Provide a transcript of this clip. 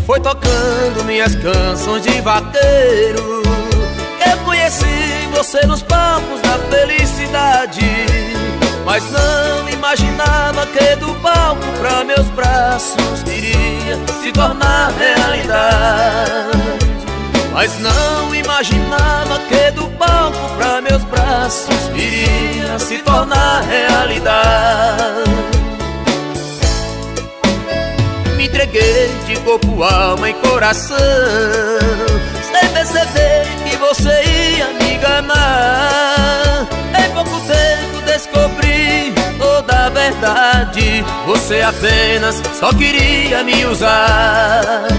Foi tocando minhas canções de vaqueiro que eu conheci você nos palcos da felicidade. Mas não imaginava que do palco pra meus braços iria se tornar realidade. Mas não imaginava que do palco pra meus braços iria se tornar realidade. Me entreguei de corpo, alma e coração, sem perceber que você ia me enganar. Em pouco tempo descobri toda a verdade. Você apenas só queria me usar.